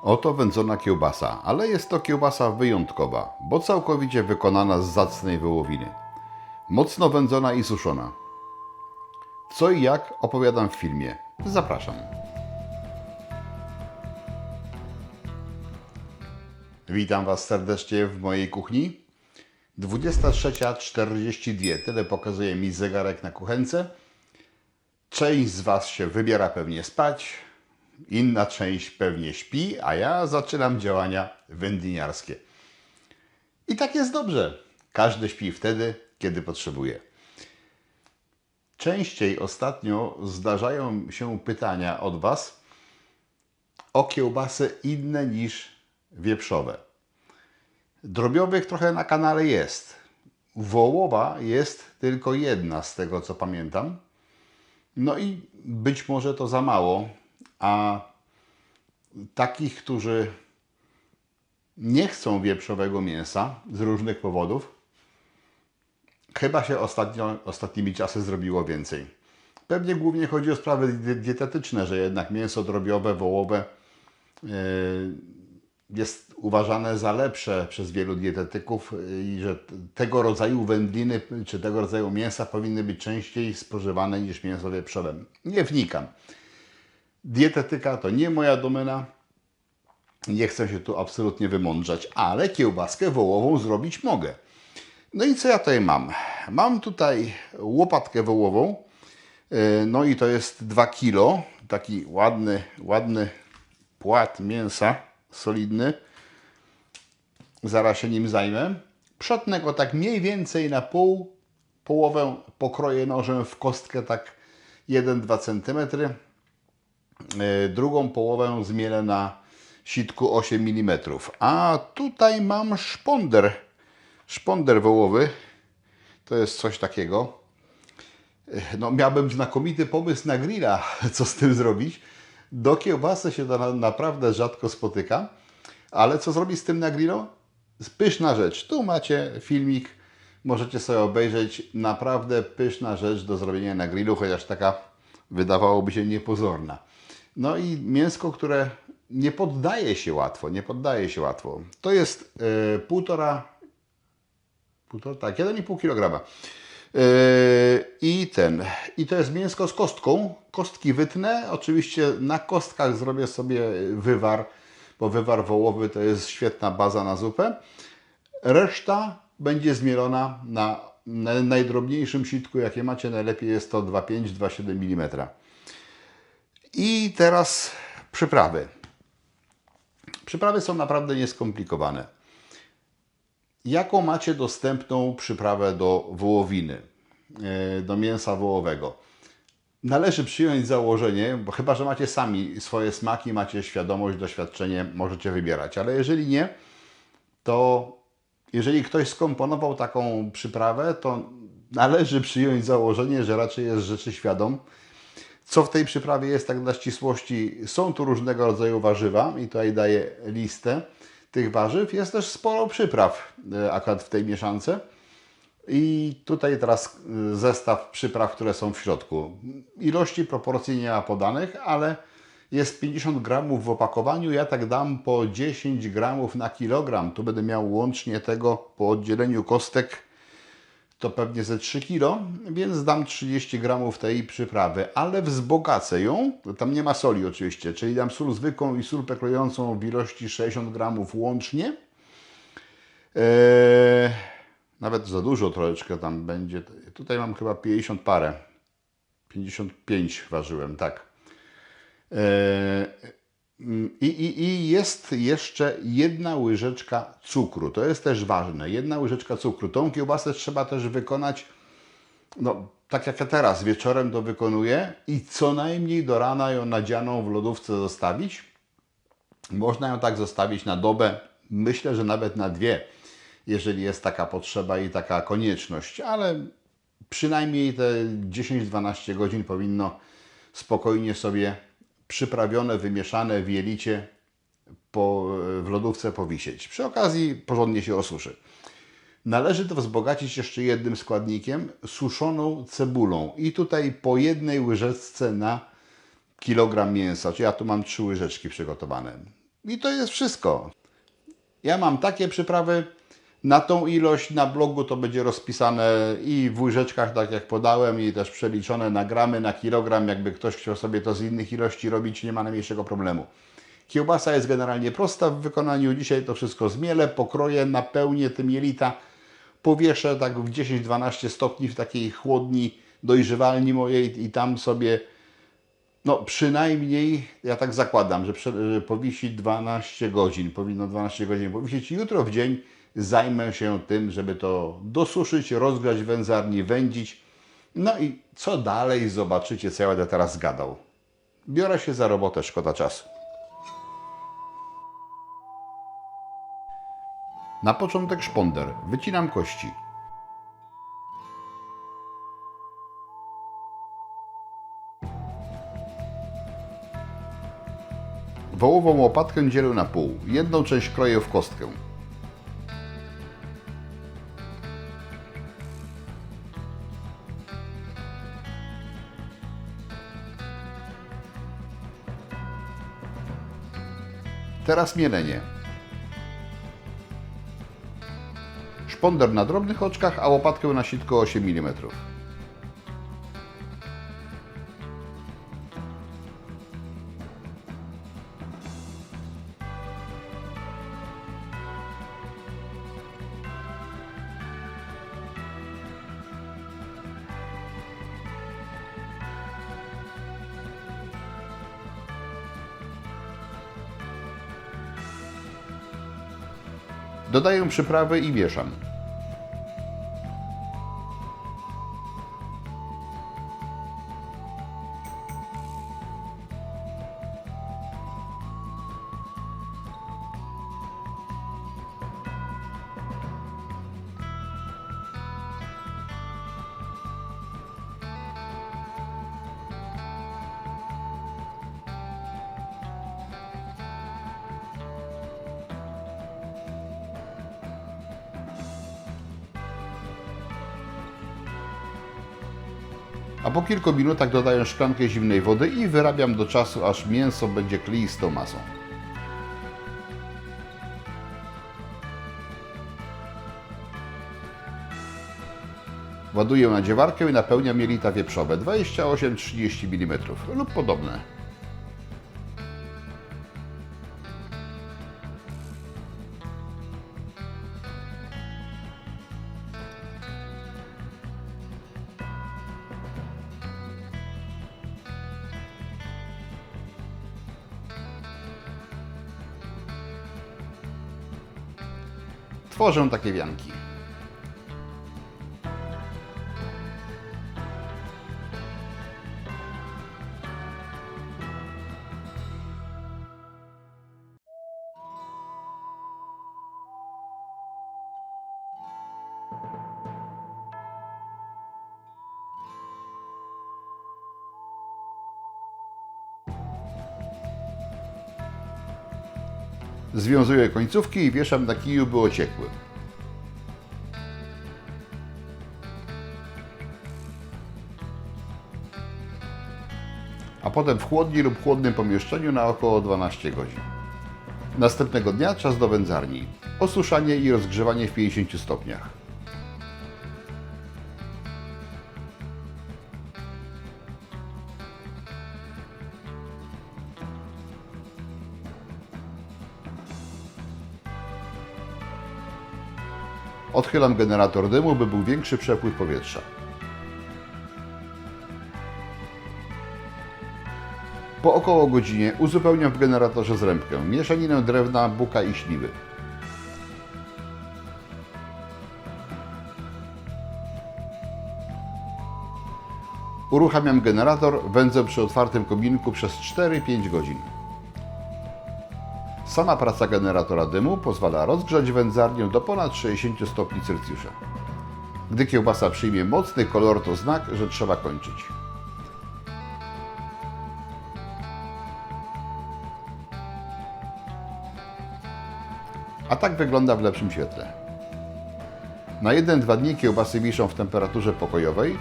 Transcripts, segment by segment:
Oto wędzona kiełbasa, ale jest to kiełbasa wyjątkowa, bo całkowicie wykonana z zacnej wołowiny. Mocno wędzona i suszona. Co i jak opowiadam w filmie. Zapraszam. Witam Was serdecznie w mojej kuchni. 23:42, tyle pokazuje mi zegarek na kuchence. Część z Was się wybiera pewnie spać, inna część pewnie śpi, a ja zaczynam działania wędliniarskie. I tak jest dobrze. Każdy śpi wtedy, kiedy potrzebuje. Częściej ostatnio zdarzają się pytania od Was o kiełbasy inne niż wieprzowe. Drobiowych trochę na kanale jest. Wołowa jest tylko jedna z tego, co pamiętam. No i być może to za mało, a takich, którzy nie chcą wieprzowego mięsa z różnych powodów, chyba się ostatnimi czasy zrobiło więcej. Pewnie głównie chodzi o sprawy dietetyczne, że jednak mięso drobiowe, wołowe jest uważane za lepsze przez wielu dietetyków i że tego rodzaju wędliny czy tego rodzaju mięsa powinny być częściej spożywane niż mięso wieprzowe. Nie wnikam. Dietetyka to nie moja domena. Nie chcę się tu absolutnie wymądrzać, ale kiełbaskę wołową zrobić mogę. No i co ja tutaj mam? Mam tutaj łopatkę wołową. No i to jest 2 kg. Taki ładny płat mięsa, solidny. Zaraz się nim zajmę. Przetnę go tak mniej więcej na pół. Połowę pokroję nożem w kostkę tak 1-2 cm. Drugą połowę zmielę na sitku 8 mm. A tutaj mam szponder. Szponder wołowy. To jest coś takiego. No, miałbym znakomity pomysł na grilla, co z tym zrobić. Do kiełbasy się to naprawdę rzadko spotyka. Ale co zrobić z tym na grillu? Pyszna rzecz. Tu macie filmik. Możecie sobie obejrzeć. Naprawdę pyszna rzecz do zrobienia na grillu, chociaż taka wydawałoby się niepozorna. No i mięsko, które nie poddaje się łatwo. To jest 1,5 kg. I to jest mięsko z kostką. Kostki wytnę. Oczywiście na kostkach zrobię sobie wywar, bo wywar wołowy to jest świetna baza na zupę. Reszta będzie zmielona na najdrobniejszym sitku, jakie macie. Najlepiej jest to 2,5-2,7 mm. I teraz przyprawy. Przyprawy są naprawdę nieskomplikowane. Jaką macie dostępną przyprawę do wołowiny, do mięsa wołowego? Należy przyjąć założenie, bo chyba że macie sami swoje smaki, macie świadomość, doświadczenie, możecie wybierać. Ale jeżeli nie, to jeżeli ktoś skomponował taką przyprawę, to należy przyjąć założenie, że raczej jest rzeczy świadom. Co w tej przyprawie jest, tak dla ścisłości? Są tu różnego rodzaju warzywa i tutaj daję listę tych warzyw. Jest też sporo przypraw akurat w tej mieszance. I tutaj teraz zestaw przypraw, które są w środku. Ilości, proporcji nie ma podanych, ale jest 50 gramów w opakowaniu. Ja tak dam po 10 gramów na kilogram. Tu będę miał łącznie tego po oddzieleniu kostek to pewnie ze 3 kg, więc dam 30 gramów tej przyprawy, ale wzbogacę ją, tam nie ma soli oczywiście, czyli dam sól zwykłą i sól peklującą w ilości 60 gramów łącznie. Nawet za dużo troszeczkę tam będzie. Tutaj mam chyba 50 parę. 55 ważyłem, tak. I jest jeszcze 1 łyżeczka cukru. To jest też ważne. 1 łyżeczka cukru. Tą kiełbasę trzeba też wykonać, no tak jak ja teraz wieczorem to wykonuję i co najmniej do rana ją nadzianą w lodówce zostawić. Można ją tak zostawić na dobę. Myślę, że nawet na 2, jeżeli jest taka potrzeba i taka konieczność. Ale przynajmniej te 10-12 godzin powinno spokojnie sobie przyprawione, wymieszane w jelicie w lodówce powisieć. Przy okazji porządnie się osuszy. Należy to wzbogacić jeszcze jednym składnikiem, suszoną cebulą. I tutaj po 1 łyżeczce na kilogram mięsa. Czyli ja tu mam 3 łyżeczki przygotowane. I to jest wszystko. Ja mam takie przyprawy na tą ilość, na blogu to będzie rozpisane i w łyżeczkach, tak jak podałem, i też przeliczone na gramy, na kilogram. Jakby ktoś chciał sobie to z innych ilości robić, nie ma najmniejszego problemu. Kiełbasa jest generalnie prosta w wykonaniu. Dzisiaj to wszystko zmielę, pokroję, napełnię tym jelita, powieszę tak w 10-12 stopni w takiej chłodni dojrzewalni mojej i tam sobie, no przynajmniej, ja tak zakładam, że powisi 12 godzin, powinno 12 godzin powisieć. Jutro w dzień zajmę się tym, żeby to dosuszyć, rozgrzać w wędzarni, wędzić. No i co dalej zobaczycie, co ja będę teraz gadał. Biorę się za robotę, szkoda czasu. Na początek szponder. Wycinam kości. Wołową łopatkę dzielę na pół. Jedną część kroję w kostkę. Teraz mielenie. Szponder na drobnych oczkach, a łopatkę na sitko 8 mm. Dodaję przyprawy i mieszam. A po kilku minutach dodaję szklankę zimnej wody i wyrabiam do czasu, aż mięso będzie kleistą masą. Ładuję na dziewarkę i napełniam jelita wieprzowe 28-30 mm lub podobne. Tworzę takie wianki. Związuję końcówki i wieszam na kiju, by ociekły. A potem w chłodni lub chłodnym pomieszczeniu na około 12 godzin. Następnego dnia czas do wędzarni. Osuszanie i rozgrzewanie w 50 stopniach. Odchylam generator dymu, by był większy przepływ powietrza. Po około godzinie uzupełniam w generatorze zrębkę, mieszaninę drewna, buka i śliwy. Uruchamiam generator, wędzę przy otwartym kominku przez 4-5 godzin. Sama praca generatora dymu pozwala rozgrzać wędzarnię do ponad 60 stopni Celsjusza. Gdy kiełbasa przyjmie mocny kolor, to znak, że trzeba kończyć. A tak wygląda w lepszym świetle. Na 1-2 dni kiełbasy wiszą w temperaturze pokojowej.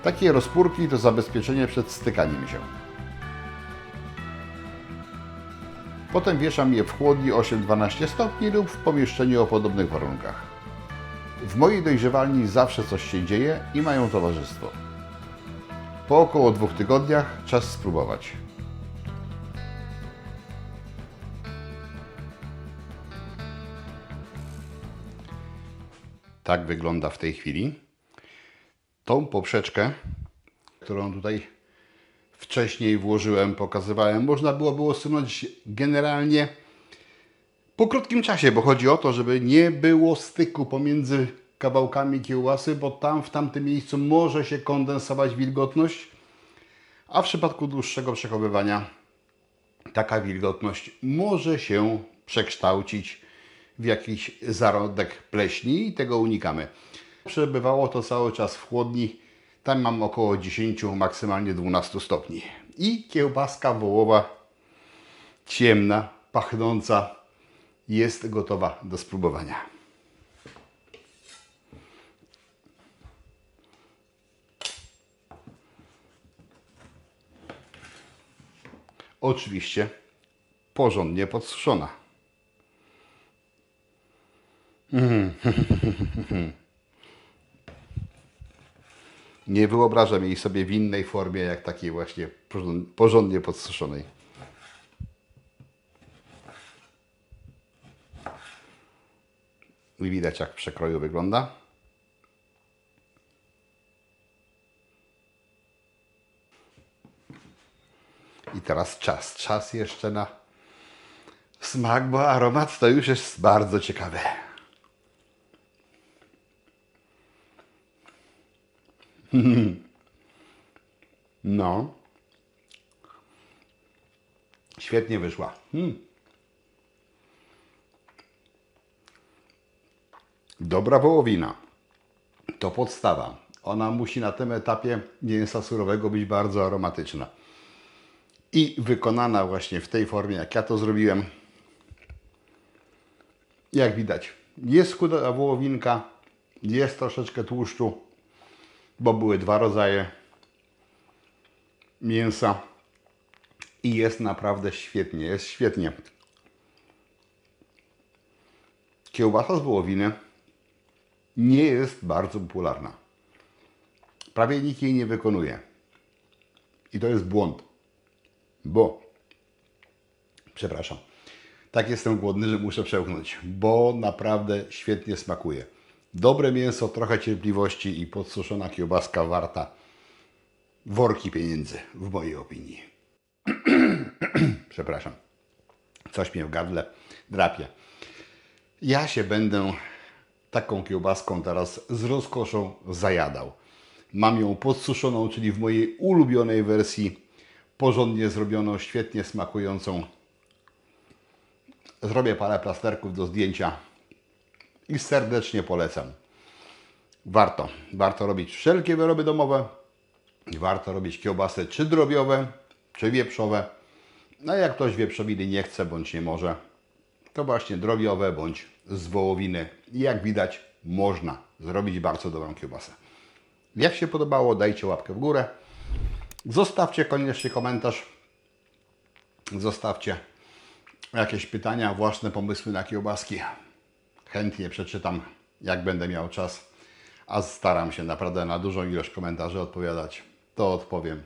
Takie rozpórki to zabezpieczenie przed stykaniem się. Potem wieszam je w chłodni 8-12 stopni lub w pomieszczeniu o podobnych warunkach. W mojej dojrzewalni zawsze coś się dzieje i mają towarzystwo. Po około 2 tygodniach czas spróbować. Tak wygląda w tej chwili. Tą poprzeczkę, którą tutaj wcześniej włożyłem, pokazywałem, można było usunąć generalnie po krótkim czasie, bo chodzi o to, żeby nie było styku pomiędzy kawałkami kiełbasy, bo tam w tamtym miejscu może się kondensować wilgotność, a w przypadku dłuższego przechowywania taka wilgotność może się przekształcić w jakiś zarodek pleśni i tego unikamy. Przebywało to cały czas w chłodni, tam mam około 10, maksymalnie 12 stopni. I kiełbaska wołowa, ciemna, pachnąca, jest gotowa do spróbowania. Oczywiście porządnie podsuszona. Nie wyobrażam jej sobie w innej formie, jak takiej właśnie porządnie podsuszonej. I widać, jak w przekroju wygląda. I teraz czas. Czas jeszcze na smak, bo aromat to już jest bardzo ciekawy. No. Świetnie wyszła. Dobra wołowina. To podstawa. Ona musi na tym etapie mięsa surowego być bardzo aromatyczna. I wykonana właśnie w tej formie, jak ja to zrobiłem. Jak widać, jest chuda wołowinka, jest troszeczkę tłuszczu, bo były 2 rodzaje mięsa i jest naprawdę świetnie, jest świetnie. Kiełbasa z wołowiny nie jest bardzo popularna. Prawie nikt jej nie wykonuje. I to jest błąd. Bo, przepraszam, tak jestem głodny, że muszę przełknąć, bo naprawdę świetnie smakuje. Dobre mięso, trochę cierpliwości i podsuszona kiełbaska warta worki pieniędzy, w mojej opinii. Przepraszam, coś mnie w gardle drapie. Ja się będę taką kiełbaską teraz z rozkoszą zajadał. Mam ją podsuszoną, czyli w mojej ulubionej wersji, porządnie zrobioną, świetnie smakującą. Zrobię parę plasterków do zdjęcia i serdecznie polecam. Warto robić wszelkie wyroby domowe. Warto robić kiełbasy czy drobiowe, czy wieprzowe. No jak ktoś wieprzowiny nie chce bądź nie może, to właśnie drobiowe bądź z wołowiny. I jak widać, można zrobić bardzo dobrą kiełbasę. Jak się podobało, dajcie łapkę w górę. Zostawcie koniecznie komentarz. Zostawcie jakieś pytania, własne pomysły na kiełbaski. Chętnie przeczytam, jak będę miał czas. A staram się naprawdę na dużą ilość komentarzy odpowiadać. To odpowiem.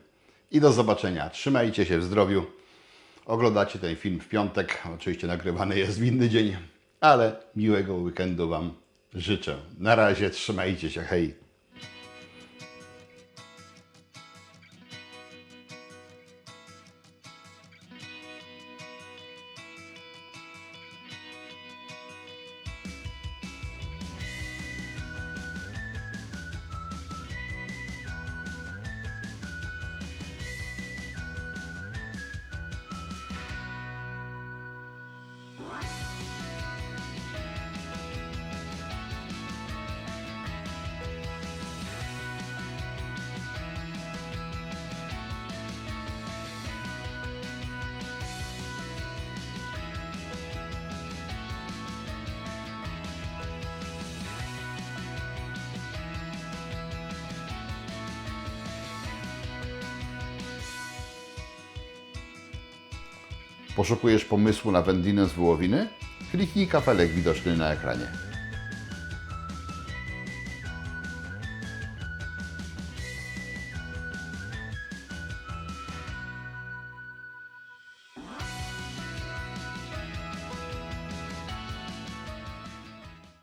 I do zobaczenia. Trzymajcie się w zdrowiu. Oglądacie ten film w piątek. Oczywiście nagrywany jest w inny dzień. Ale miłego weekendu Wam życzę. Na razie, trzymajcie się. Hej. Poszukujesz pomysłu na wędlinę z wołowiny? Kliknij kafelek widoczny na ekranie.